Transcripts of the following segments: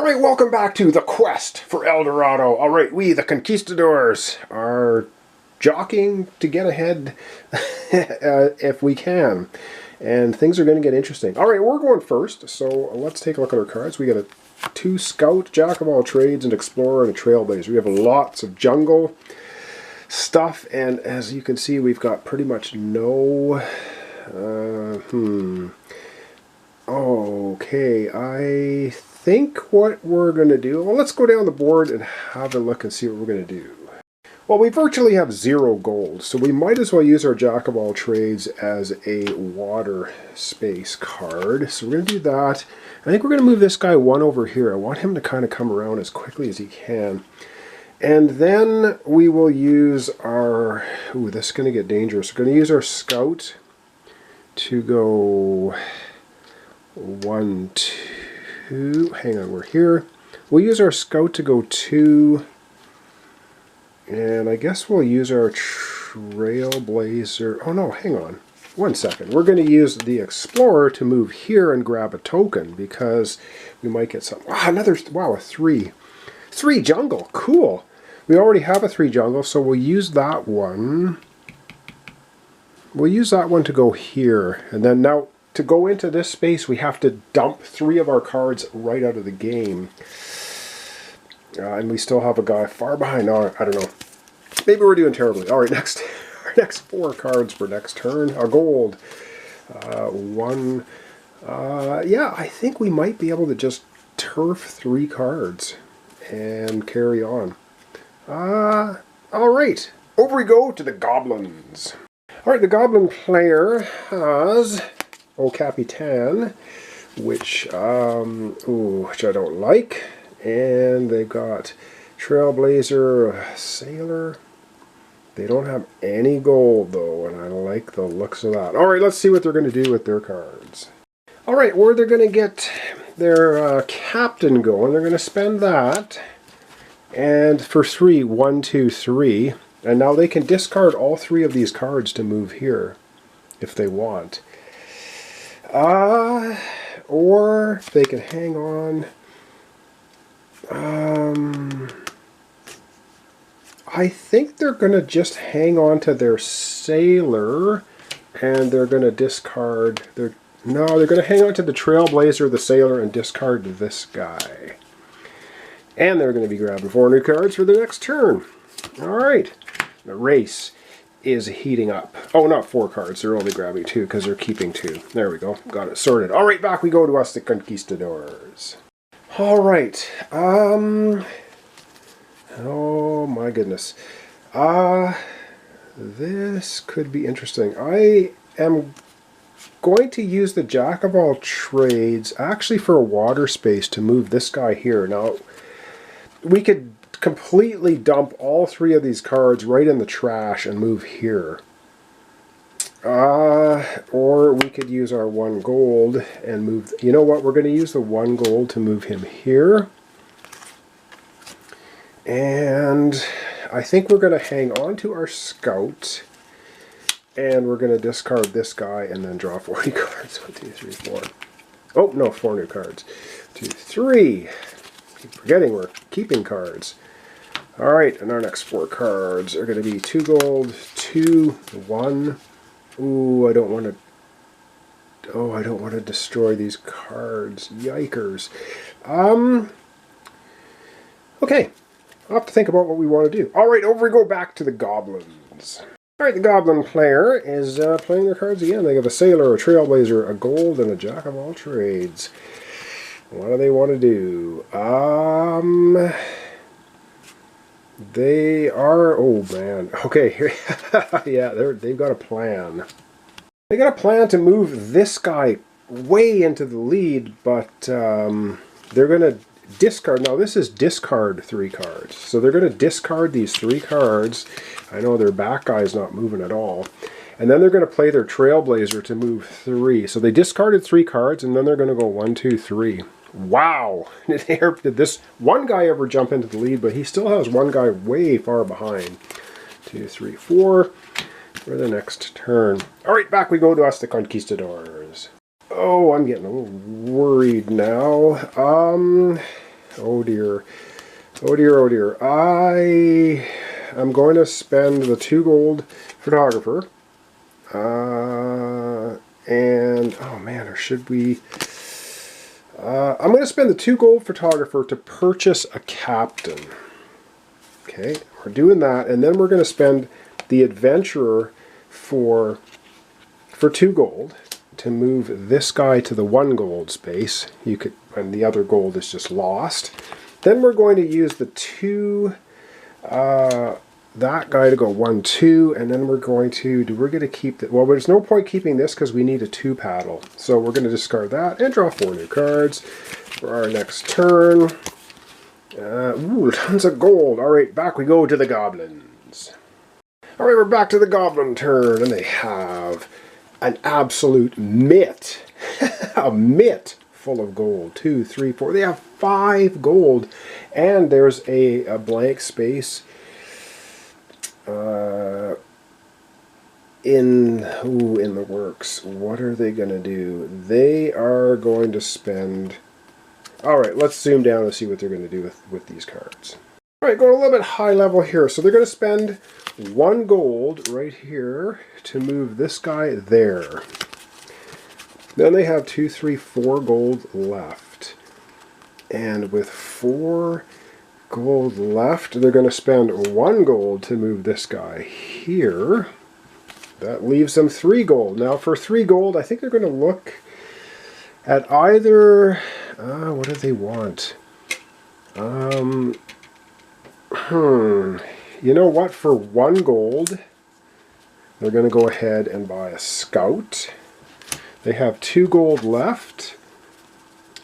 Alright, welcome back to the quest for El Dorado. Alright, we, the conquistadors, are jockeying to get ahead if we can. And things are going to get interesting. Alright, we're going first, so let's take a look at our cards. We got a 2 Scout, Jack of all trades, an Explorer, and a Trailblazer. We have lots of jungle stuff, and as you can see, we've got pretty much no... Okay, I think what we're going to do... Well, let's go down the board and have a look and see what we're going to do. Well, we virtually have 0 gold, so we might as well use our Jack of all trades as a water space card. So we're going to do that. I think we're going to move this guy 1 over here. I want him to kind of come around as quickly as he can. And then we will use our... Ooh, this is going to get dangerous. We're going to use our Scout to go 1, 2... Hang on, we're here. We'll use our Scout to go 2... And I guess we'll use our Trailblazer... Oh no, hang on. 1 second. We're going to use the Explorer to move here and grab a token because we might get some... Wow, another... Wow, a 3. 3 jungle. Cool. We already have a 3 jungle, so we'll use that one. We'll use that one to go here. And then now, to go into this space, we have to dump 3 of our cards right out of the game. And we still have a guy far behind. No, I don't know. Maybe we're doing terribly. All right, next, our next 4 cards for next turn. Our gold. 1. Yeah, I think we might be able to just turf 3 cards and carry on. All right. Over we go to the goblins. All right, the goblin player has O Capitan, which which I don't like. And they've got Trailblazer, Sailor. They don't have any gold, though, and I like the looks of that. All right, let's see what they're going to do with their cards. All right, where they're going to get their captain going, they're going to spend that. And for 3, 1, 2, 3. And now they can discard all 3 of these cards to move here, if they want. Or they can hang on... I think they're going to just hang on to their Sailor, and they're going to discard their... No, they're going to hang on to the Trailblazer, the Sailor, and discard this guy. And they're going to be grabbing 4 new cards for the next turn. Alright, the race is heating up. Oh, not 4 cards, they're only grabbing 2 because they're keeping 2. There we go, got it sorted. Alright, back we go to us, the conquistadors. Alright, oh my goodness. This could be interesting. I am going to use the Jack of all trades actually for a water space to move this guy here. Now, we could completely dump all 3 of these cards right in the trash and move here. Or we could use our 1 gold and move... You know what? We're going to use the 1 gold to move him here. And I think we're going to hang on to our Scout. And we're going to discard this guy and then draw 40 cards. 1, 2, 3, 4. Oh, no, 4 new cards. 2, 3. Keep forgetting we're keeping cards. Alright, and our next 4 cards are going to be 2 gold, 2, 1... Ooh, I don't want to... Oh, I don't want to destroy these cards. Yikers. Okay. I'll have to think about what we want to do. Alright, over we go back to the goblins. Alright, the goblin player is playing their cards again. They have a Sailor, a Trailblazer, a Gold, and a Jack of all trades. What do they want to do? They are... Oh, man. Okay. Yeah, they've got a plan. They got a plan to move this guy way into the lead, but they're going to discard... Now, this is discard 3 cards. So they're going to discard these 3 cards. I know their back guy's not moving at all. And then they're going to play their Trailblazer to move 3. So they discarded 3 cards, and then they're going to go 1, 2, 3. Wow! Did this one guy ever jump into the lead, but he still has 1 guy way far behind. 2, 3, 4 for the next turn. Alright, back we go to us, the conquistadors. Oh, I'm getting a little worried now. Oh dear. Oh dear, oh dear. I am going to spend the 2 gold photographer. And, oh man, or should we... I'm going to spend the 2 gold photographer to purchase a captain. Okay, we're doing that, and then we're going to spend the adventurer for 2 gold to move this guy to the 1 gold space. You could, and the other gold is just lost. Then we're going to use the 2, that guy to go 1, 2, and then we're going to keep the, well, there's no point keeping this because we need a 2 paddle. So we're going to discard that and draw 4 new cards for our next turn. Ooh, tons of gold. Alright, back we go to the goblins. Alright, we're back to the goblin turn, and they have an absolute mitt. A mitt full of gold. 2, 3, 4. They have 5 gold. And there's a blank space in the works. What are they going to do? They are going to spend... Alright, let's zoom down and see what they're going to do with these cards. Alright, going a little bit high level here. So they're going to spend 1 gold right here to move this guy there. Then they have 2, 3, 4 gold left. And with 4 gold left, they're going to spend 1 gold to move this guy here. That leaves them 3 gold. Now for 3 gold, I think they're going to look at either... what do they want? You know what? For 1 gold, they're going to go ahead and buy a scout. They have 2 gold left.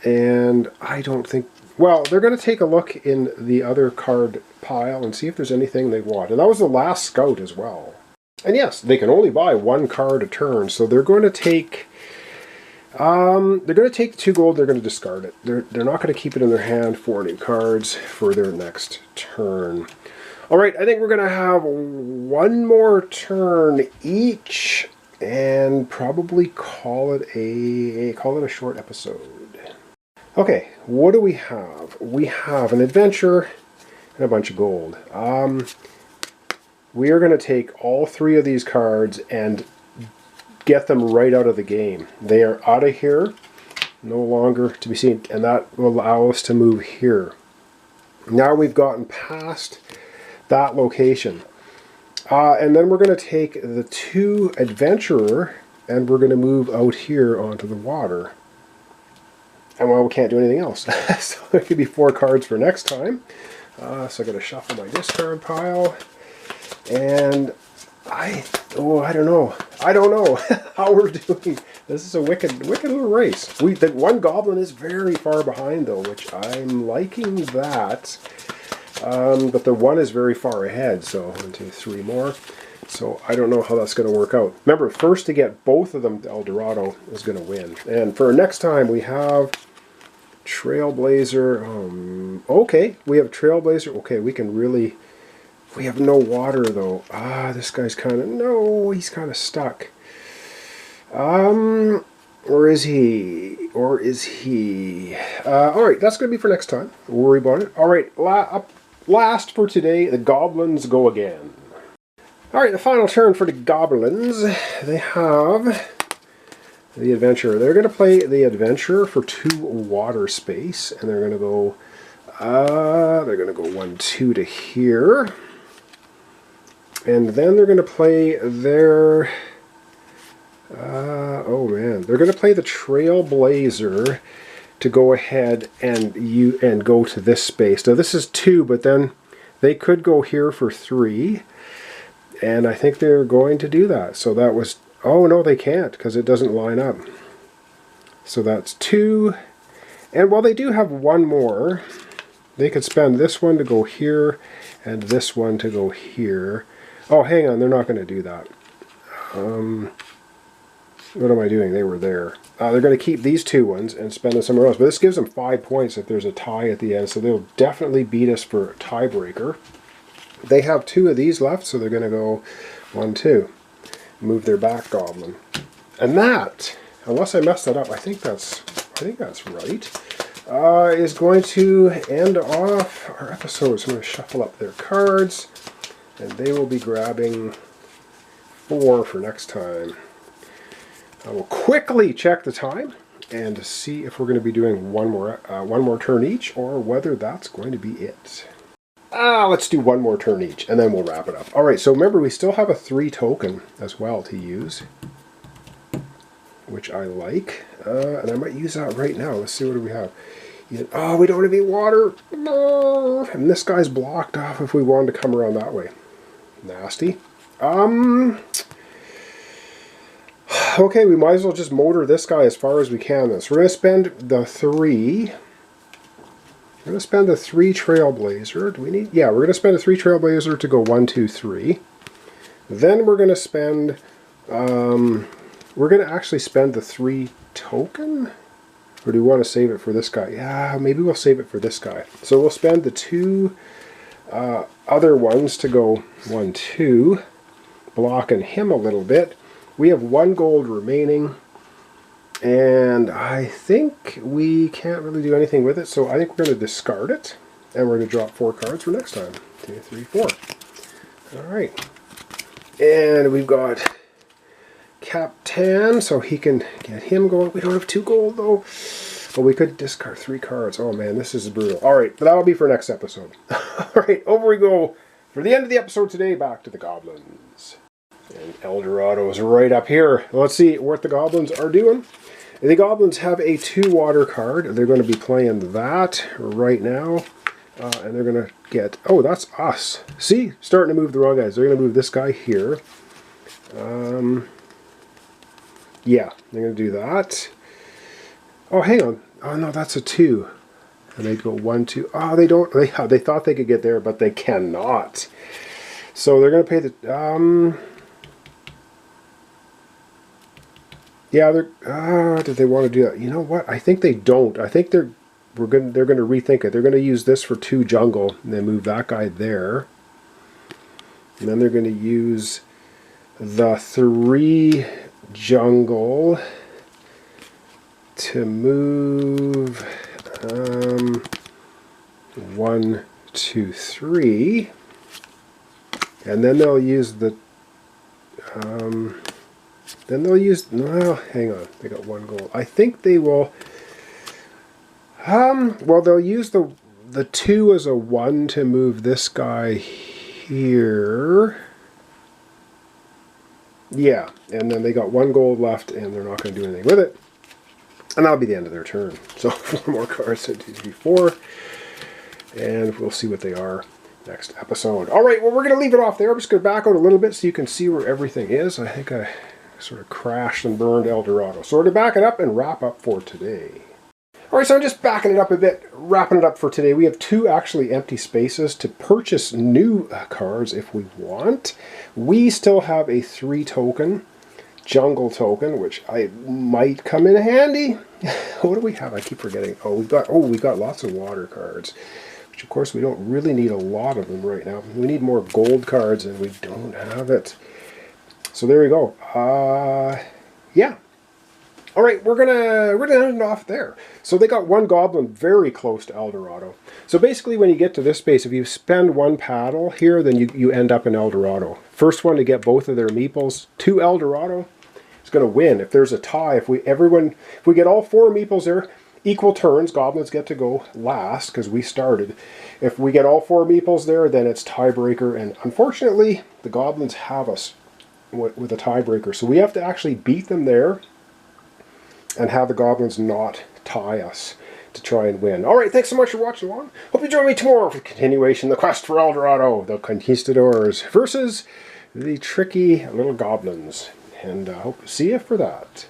And I don't think... Well, they're going to take a look in the other card pile and see if there's anything they want. And that was the last scout as well. And yes, they can only buy 1 card a turn. So they're going to take... the 2 gold, they're going to discard it. They're not going to keep it in their hand for new cards for their next turn. Alright, I think we're going to have 1 more turn each and probably call it a short episode. Okay, what do we have? We have an adventure and a bunch of gold. We are going to take all 3 of these cards and get them right out of the game. They are out of here, no longer to be seen, and that will allow us to move here. Now we've gotten past that location. And then we're going to take the 2 adventurer and we're going to move out here onto the water. And well, we can't do anything else. So there could be 4 cards for next time. So I got to shuffle my discard pile. And I don't know. I don't know how we're doing. This is a wicked little race. The 1 goblin is very far behind though, which I'm liking that. But the 1 is very far ahead. So 1, 2, 3 more. So I don't know how that's going to work out. Remember, first to get both of them to El Dorado is going to win. And for next time we have Trailblazer. Okay, we have Trailblazer. Okay, we can really... We have no water though. This guy's kind of... No, he's kind of stuck. Or is he? Or is he? Alright, that's going to be for next time. Don't worry about it. Alright, last for today, the goblins go again. Alright, the final turn for the goblins. They have the adventurer. They're going to play the adventurer for 2 water space. And they're going to go... they're going to go 1, 2 to here. And then they're going to play their... oh man, they're going to play the Trailblazer to go ahead and go to this space. Now this is 2, but then they could go here for 3. And I think they're going to do that. So that was... Oh no, they can't because it doesn't line up. So that's 2. And while they do have 1 more, they could spend this one to go here and this one to go here. Oh, hang on, they're not going to do that. What am I doing? They were there. They're going to keep these 2 ones and spend them somewhere else. But this gives them 5 points if there's a tie at the end. So they'll definitely beat us for a tiebreaker. They have 2 of these left, so they're going to go 1, 2. Move their back goblin. And that, unless I messed that up, I think that's right. is going to end off our episode. So I'm going to shuffle up their cards, and they will be grabbing 4 for next time. I will quickly check the time and see if we're going to be doing one more turn each, or whether that's going to be it. Let's do one more turn each, and then we'll wrap it up. All right, so remember, we still have a 3 token as well to use, which I like. And I might use that right now. Let's see, what do we have? Oh, we don't have any water. No. And this guy's blocked off if we wanted to come around that way. Nasty. Okay, we might as well just motor this guy as far as we can. So we're going to spend the 3. We're going to spend a 3 Trailblazer. Do we need? Yeah, we're going to spend a 3 Trailblazer to go 1, 2, 3. Then we're going to spend. We're going to actually spend the 3 token. Or do we want to save it for this guy? Yeah, maybe we'll save it for this guy. So we'll spend the 2 other ones to go 1, 2, blocking him a little bit. We have 1 gold remaining, and I think we can't really do anything with it, so I think we're going to discard it, and we're going to drop 4 cards for next time. 2, 3, 4. Alright. And we've got Captain, so he can get him going. We don't have 2 gold, though. But we could discard 3 cards. Oh, man, this is brutal. Alright, but that'll be for next episode. Alright, over we go. For the end of the episode today, back to the goblins. And El Dorado is right up here. Let's see what the goblins are doing. The goblins have a 2 water card. They're going to be playing that right now. And they're going to get... Oh, that's us. See? Starting to move the wrong guys. They're going to move this guy here. Yeah, they're going to do that. Oh, hang on. Oh, no, that's a 2. And they go 1, 2. Oh, they don't... They thought they could get there, but they cannot. So they're going to pay the... Yeah, they're... did they want to do that? You know what? I think they don't. I think they're going to rethink it. They're going to use this for 2 jungle, and then move that guy there. And then they're going to use the 3 jungle to move 1, 2, 3. And then they'll use the... Then they'll use... Well, hang on. They got 1 gold. I think they will... Well, they'll use the 2 as a 1 to move this guy here. Yeah, and then they got 1 gold left, and they're not going to do anything with it. And that'll be the end of their turn. So 4 more cards, 2, 3, 4. And we'll see what they are next episode. Alright, well, we're going to leave it off there. I'm just going to back out a little bit so you can see where everything is. I think I sort of crashed and burned El Dorado. So we're going to back it up and wrap up for today. Alright, so I'm just backing it up a bit, wrapping it up for today. We have 2 actually empty spaces to purchase new cards if we want. We still have a 3 token, jungle token, which I might come in handy. What do we have? I keep forgetting. Oh, we got lots of water cards, which of course we don't really need a lot of them right now. We need more gold cards, and we don't have it. So there we go. Yeah. All right, we're gonna end off there. So they got 1 goblin very close to El Dorado. So basically, when you get to this space, if you spend 1 paddle here, then you end up in El Dorado. First one to get both of their meeples to El Dorado is going to win. If there's a tie, if we get all 4 meeples there, equal turns, goblins get to go last because we started. If we get all 4 meeples there, then it's tiebreaker, and unfortunately, the goblins have us with a tiebreaker. So we have to actually beat them there and have the goblins not tie us to try and win. Alright, thanks so much for watching along. Hope you join me tomorrow for the continuation, the quest for El Dorado, the conquistadors versus the tricky little goblins. And I hope to see you for that.